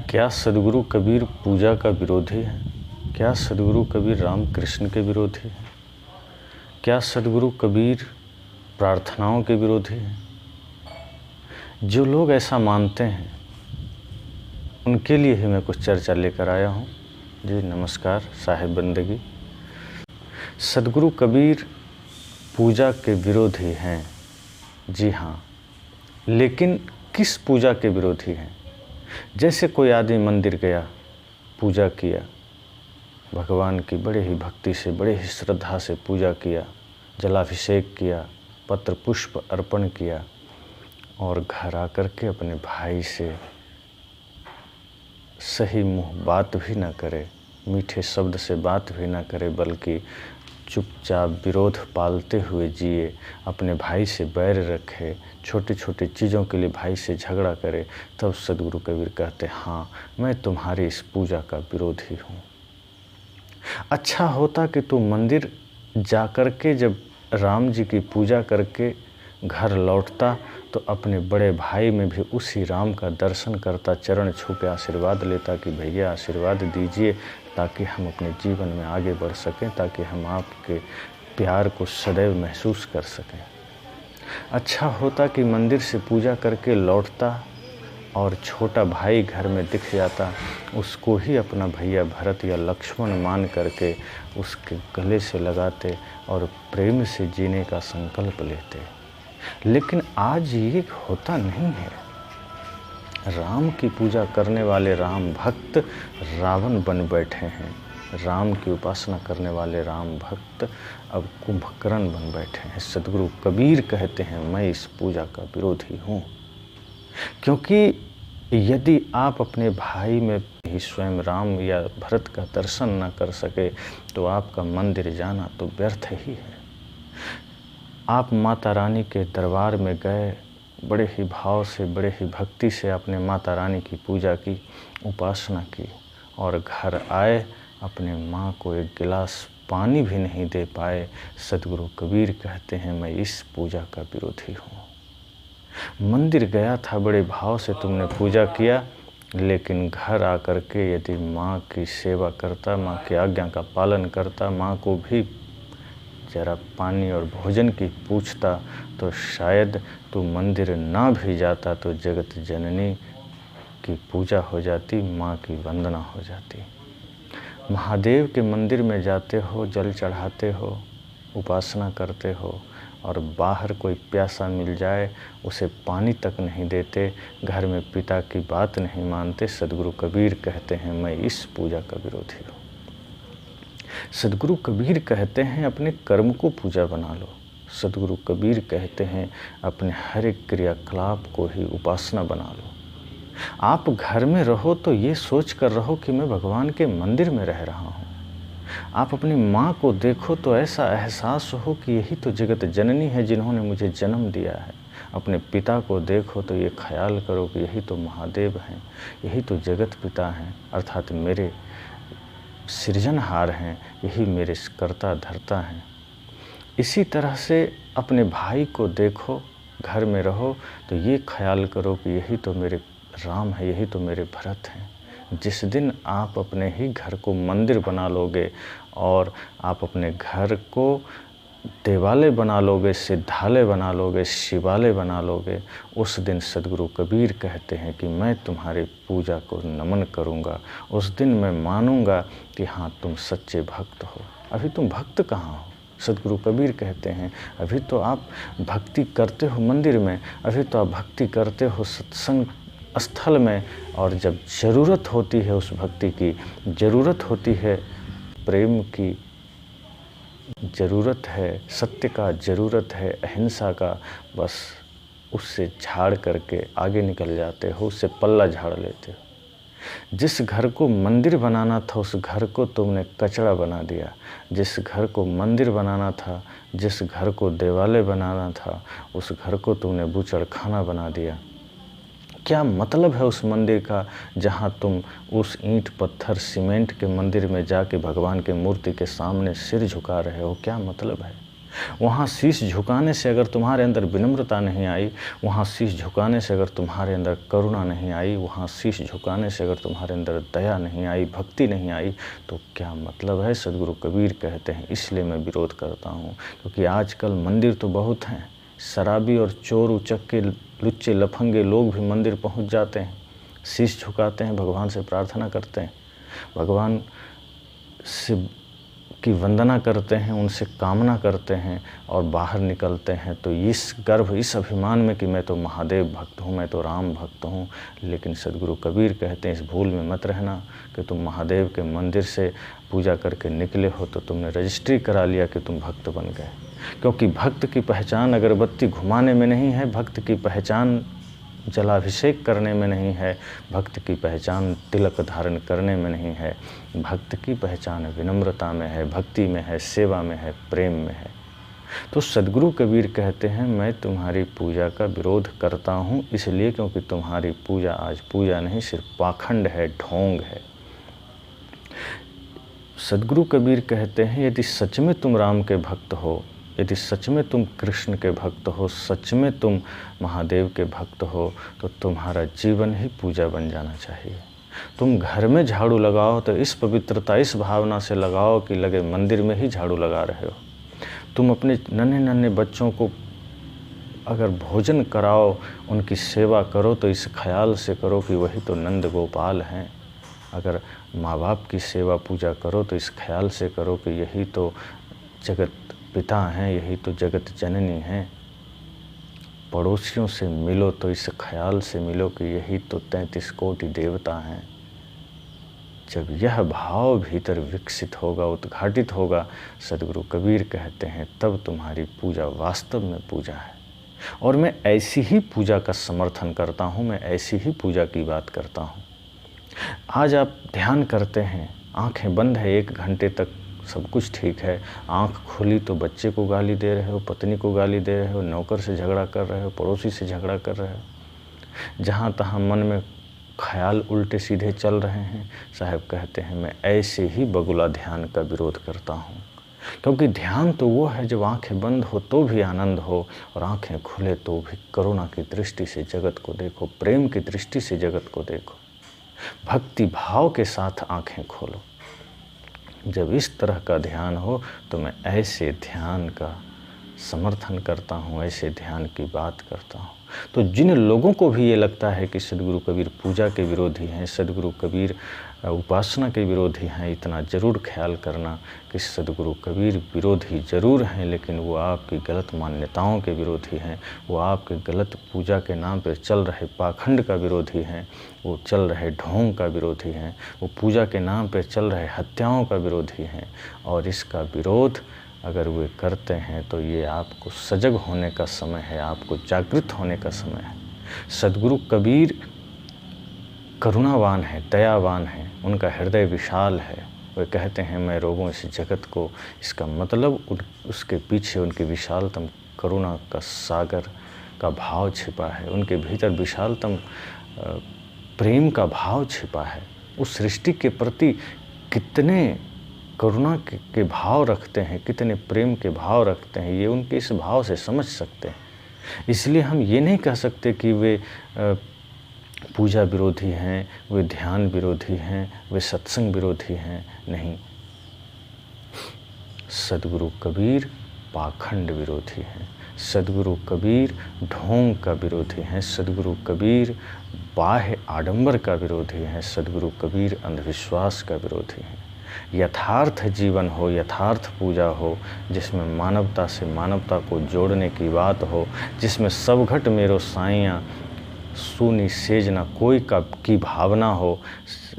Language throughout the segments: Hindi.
क्या सदगुरु कबीर पूजा का विरोधी है? क्या सदगुरु कबीर राम कृष्ण के विरोधी है? क्या सदगुरु कबीर प्रार्थनाओं के विरोधी है? जो लोग ऐसा मानते हैं उनके लिए ही मैं कुछ चर्चा लेकर आया हूँ। जी नमस्कार, साहिब बंदगी। सदगुरु कबीर पूजा के विरोधी हैं, जी हाँ, लेकिन किस पूजा के विरोधी हैं? जैसे कोई आदमी मंदिर गया, पूजा किया, भगवान की बड़े ही भक्ति से, बड़े ही श्रद्धा से पूजा किया, जलाभिषेक किया, पत्र पुष्प अर्पण किया और घर आकर के अपने भाई से सही मुँह बात भी ना करे, मीठे शब्द से बात भी ना करे, बल्कि चुपचाप विरोध पालते हुए जिए, अपने भाई से बैर रखे, छोटी छोटी चीज़ों के लिए भाई से झगड़ा करे, तब सदगुरु कबीर कहते हाँ, मैं तुम्हारी इस पूजा का विरोधी हूँ। अच्छा होता कि तू मंदिर जा कर के जब राम जी की पूजा करके घर लौटता तो अपने बड़े भाई में भी उसी राम का दर्शन करता, चरण छू के आशीर्वाद लेता कि भैया आशीर्वाद दीजिए ताकि हम अपने जीवन में आगे बढ़ सकें, ताकि हम आपके प्यार को सदैव महसूस कर सकें। अच्छा होता कि मंदिर से पूजा करके लौटता और छोटा भाई घर में दिख जाता, उसको ही अपना भैया भरत या लक्ष्मण मान करके उसके गले से लगाते और प्रेम से जीने का संकल्प लेते। लेकिन आज ये होता नहीं है। राम की पूजा करने वाले राम भक्त रावण बन बैठे हैं। राम की उपासना करने वाले राम भक्त अब कुंभकर्ण बन बैठे हैं। सदगुरु कबीर कहते हैं मैं इस पूजा का विरोधी हूँ, क्योंकि यदि आप अपने भाई में ही स्वयं राम या भरत का दर्शन न कर सके तो आपका मंदिर जाना तो व्यर्थ ही है। आप माता रानी के दरबार में गए, बड़े ही भाव से, बड़े ही भक्ति से अपने माता रानी की पूजा की, उपासना की और घर आए, अपने माँ को एक गिलास पानी भी नहीं दे पाए। सदगुरु कबीर कहते हैं मैं इस पूजा का विरोधी हूँ। मंदिर गया था, बड़े भाव से तुमने पूजा किया, लेकिन घर आकर के यदि माँ की सेवा करता, माँ की आज्ञा का पालन करता, माँ को भी जरा पानी और भोजन की पूछता तो शायद तू मंदिर ना भी जाता तो जगत जननी की पूजा हो जाती, माँ की वंदना हो जाती। महादेव के मंदिर में जाते हो, जल चढ़ाते हो, उपासना करते हो और बाहर कोई प्यासा मिल जाए उसे पानी तक नहीं देते, घर में पिता की बात नहीं मानते। सदगुरु कबीर कहते हैं मैं इस पूजा का विरोधी हूँ। सदगुरु कबीर कहते हैं अपने कर्म को पूजा बना लो। सदगुरु कबीर कहते हैं अपने हर एक क्रियाकलाप को ही उपासना बना लो। आप घर में रहो तो ये सोच कर रहो कि मैं भगवान के मंदिर में रह रहा हूँ। आप अपनी माँ को देखो तो ऐसा एहसास हो कि यही तो जगत जननी है जिन्होंने मुझे जन्म दिया है। अपने पिता को देखो तो ये ख्याल करो कि यही तो महादेव हैं, यही तो जगत पिता हैं, अर्थात मेरे सृजनहार हैं, यही मेरे कर्ता धर्ता हैं। इसी तरह से अपने भाई को देखो, घर में रहो तो ये ख्याल करो कि यही तो मेरे राम है, यही तो मेरे भरत हैं। जिस दिन आप अपने ही घर को मंदिर बना लोगे और आप अपने घर को देवालय बना लोगे, सिद्धालय बना लोगे, शिवालय बना लोगे, उस दिन सदगुरु कबीर कहते हैं कि मैं तुम्हारी पूजा को नमन करूँगा। उस दिन मैं मानूँगा कि हाँ तुम सच्चे भक्त हो। अभी तुम भक्त कहाँ हो? सदगुरु कबीर कहते हैं अभी तो आप भक्ति करते हो मंदिर में, अभी तो आप भक्ति करते हो सत्संग स्थल में, और जब ज़रूरत होती है उस भक्ति की, ज़रूरत होती है प्रेम की, ज़रूरत है सत्य का, ज़रूरत है अहिंसा का, बस उससे झाड़ करके आगे निकल जाते हो, उससे पल्ला झाड़ लेते हो। जिस घर को मंदिर बनाना था उस घर को तुमने कचरा बना दिया। जिस घर को मंदिर बनाना था, जिस घर को देवालय बनाना था, उस घर को तुमने बूचड़खाना बना दिया। क्या मतलब है उस मंदिर का जहाँ तुम उस ईंट पत्थर सीमेंट के मंदिर में जाके भगवान के मूर्ति के सामने सिर झुका रहे हो? क्या मतलब है? वहाँ शीश झुकाने से अगर तुम्हारे अंदर विनम्रता नहीं आई, वहाँ शीश झुकाने से अगर तुम्हारे अंदर करुणा नहीं आई, वहाँ शीश झुकाने से अगर तुम्हारे अंदर दया नहीं आई, भक्ति नहीं आई, तो क्या मतलब है। सदगुरु कबीर कहते हैं इसलिए मैं विरोध करता हूँ, क्योंकि आजकल मंदिर तो बहुत हैं, शराबी और चोर उचक्के लुच्चे लफंगे लोग भी मंदिर पहुँच जाते हैं, शीश झुकाते हैं, भगवान से प्रार्थना करते हैं, भगवान से की वंदना करते हैं, उनसे कामना करते हैं और बाहर निकलते हैं तो इस गर्व, इस अभिमान में कि मैं तो महादेव भक्त हूँ, मैं तो राम भक्त हूँ। लेकिन सदगुरु कबीर कहते हैं इस भूल में मत रहना कि तुम महादेव के मंदिर से पूजा करके निकले हो तो तुमने रजिस्ट्री करा लिया कि तुम भक्त बन गए। क्योंकि भक्त की पहचान अगरबत्ती घुमाने में नहीं है, भक्त की पहचान जलाभिषेक करने में नहीं है, भक्त की पहचान तिलक धारण करने में नहीं है, भक्त की पहचान विनम्रता में है, भक्ति में है, सेवा में है, प्रेम में है। तो सदगुरु कबीर कहते हैं मैं तुम्हारी पूजा का विरोध करता हूँ, इसलिए क्योंकि तुम्हारी पूजा आज पूजा नहीं, सिर्फ पाखंड है, ढोंग है। सदगुरु कबीर कहते हैं यदि सच में तुम राम के भक्त हो, यदि सच में तुम कृष्ण के भक्त हो, सच में तुम महादेव के भक्त हो, तो तुम्हारा जीवन ही पूजा बन जाना चाहिए। तुम घर में झाड़ू लगाओ तो इस पवित्रता, इस भावना से लगाओ कि लगे मंदिर में ही झाड़ू लगा रहे हो। तुम अपने नन्हे नन्हे बच्चों को अगर भोजन कराओ, उनकी सेवा करो तो इस ख्याल से करो कि वही तो नंद गोपाल हैं। अगर माँ बाप की सेवा पूजा करो तो इस ख्याल से करो कि यही तो जगत पिता हैं, यही तो जगत जननी हैं। पड़ोसियों से मिलो तो इस ख्याल से मिलो कि यही तो 33 कोटि देवता हैं। जब यह भाव भीतर विकसित होगा, उद्घाटित होगा, सदगुरु कबीर कहते हैं तब तुम्हारी पूजा वास्तव में पूजा है। और मैं ऐसी ही पूजा का समर्थन करता हूँ, मैं ऐसी ही पूजा की बात करता हूँ। आज आप ध्यान करते हैं, आंखें बंद है, 1 घंटे तक सब कुछ ठीक है, आंख खुली तो बच्चे को गाली दे रहे हो, पत्नी को गाली दे रहे हो, नौकर से झगड़ा कर रहे हो, पड़ोसी से झगड़ा कर रहे हो, जहाँ तहाँ मन में ख्याल उल्टे सीधे चल रहे हैं। साहब कहते हैं मैं ऐसे ही बगुला ध्यान का विरोध करता हूँ, क्योंकि ध्यान तो वो है जब आंखें बंद हो तो भी आनंद हो और आंखें खुले तो भी करुणा की दृष्टि से जगत को देखो, प्रेम की दृष्टि से जगत को देखो, भक्ति भाव के साथ आंखें खोलो। जब इस तरह का ध्यान हो तो मैं ऐसे ध्यान का समर्थन करता हूँ, ऐसे ध्यान की बात करता हूँ। तो जिन लोगों को भी ये लगता है कि सदगुरु कबीर पूजा के विरोधी हैं, सदगुरु कबीर उपासना के विरोधी हैं, इतना ज़रूर ख्याल करना कि सदगुरु कबीर विरोधी ज़रूर हैं, लेकिन वो आपकी गलत मान्यताओं के विरोधी हैं, वो आपके गलत पूजा के नाम पर चल रहे पाखंड का विरोधी हैं, वो चल रहे ढोंग का विरोधी हैं, वो पूजा के नाम पर चल रहे हत्याओं का विरोधी हैं। और इसका विरोध अगर वे करते हैं तो ये आपको सजग होने का समय है, आपको जागृत होने का समय है। सदगुरु कबीर करुणावान है, दयावान है, उनका हृदय विशाल है। वे कहते हैं मैं रोगों इस जगत को, इसका मतलब उसके पीछे उनके विशालतम करुणा का सागर का भाव छिपा है, उनके भीतर विशालतम प्रेम का भाव छिपा है। उस सृष्टि के प्रति कितने करुणा के भाव रखते हैं, कितने प्रेम के भाव रखते हैं, ये उनके इस भाव से समझ सकते हैं। इसलिए हम ये नहीं कह सकते कि वे पूजा विरोधी हैं, वे ध्यान विरोधी हैं, वे सत्संग विरोधी हैं। नहीं, सदगुरु कबीर पाखंड विरोधी हैं, सदगुरु कबीर ढोंग का विरोधी हैं, सदगुरु कबीर बाह्य आडंबर का विरोधी हैं, सदगुरु कबीर अंधविश्वास का विरोधी हैं। यथार्थ जीवन हो, यथार्थ पूजा हो, जिसमें मानवता से मानवता को जोड़ने की बात हो, जिसमें सब घट मेरो साइयाँ सूनी सेज न कोई की भावना हो,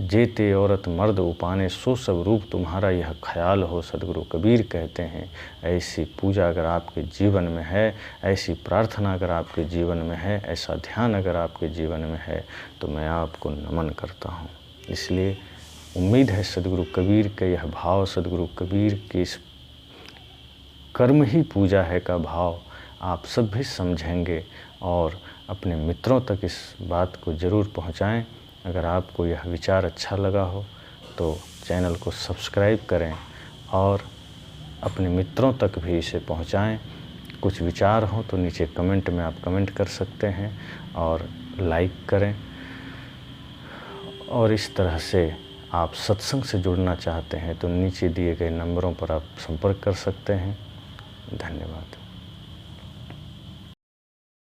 जेते औरत मर्द उपाने सो सब रूप तुम्हारा यह ख्याल हो। सदगुरु कबीर कहते हैं ऐसी पूजा अगर आपके जीवन में है, ऐसी प्रार्थना अगर आपके जीवन में है, ऐसा ध्यान अगर आपके जीवन में है, तो मैं आपको नमन करता हूँ। इसलिए उम्मीद है सदगुरु कबीर के यह भाव, सदगुरु कबीर की इस कर्म ही पूजा है का भाव आप सब भी समझेंगे और अपने मित्रों तक इस बात को ज़रूर पहुंचाएं। अगर आपको यह विचार अच्छा लगा हो तो चैनल को सब्सक्राइब करें और अपने मित्रों तक भी इसे पहुंचाएं। कुछ विचार हो तो नीचे कमेंट में आप कमेंट कर सकते हैं और लाइक करें। और इस तरह से आप सत्संग से जुड़ना चाहते हैं तो नीचे दिए गए नंबरों पर आप संपर्क कर सकते हैं। धन्यवाद।